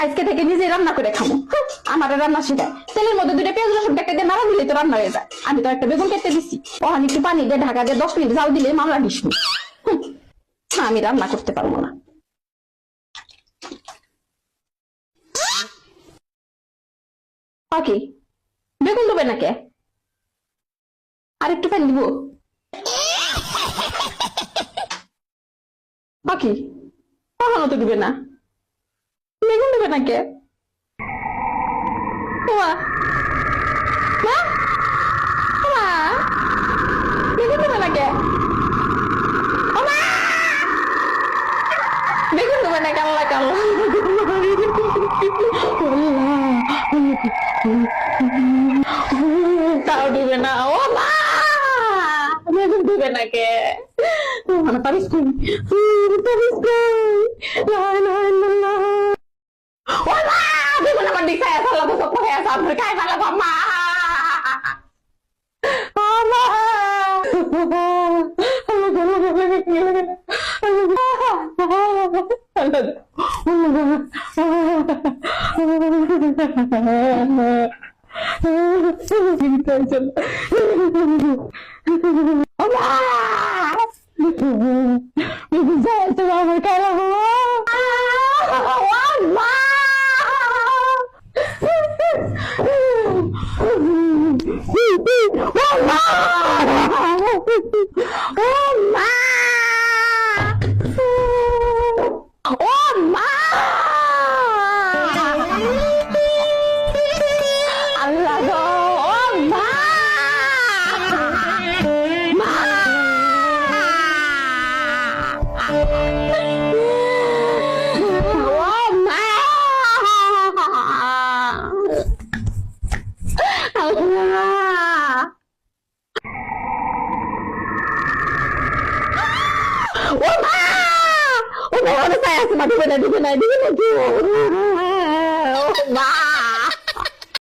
আজকে থেকে নিজে রান্না করে খাবো। আমার রান্না শেখায়, তেলের মধ্যে 2টা পেঁয়াজ রসুন কেটে দিয়ে নাড়া দিলে তো রান্না হয়ে যায়। আমি তো একটা বেগুন কেটে দিচ্ছি, ওখানে একটু পানি দিয়ে ঢাকা দিয়ে 10 মিনিট জাল দিলে মামলা ডিসমি। আমি রান্না করতে পারবো না। পাখি বেগুন দেবে না কে? আর একটু পানি দিব? পাখি কখনো তো দিবে না, বেগুন দেবে না কে? মা মা মা, বেগুন দেবে না কে? ও মা, বেগুন দেবে না কাল্লা কাল্লা। তাও দিবে না। ও মা, বেগুন দিবে না কে? আমার পারিস কই, পারিস কই? ও মা, বেগুন আমার দিকে খায় ফেলা তো সব খায় সামনে খায় ফেলা গো মা। ও মা, আমার খারাপ আল্লাহ গো, ও মা মা, ও মা, আল্লাহ, ও মা, ও মা, অনেক আছে মা, দিবে না দিবে না দিবে না, ও মা।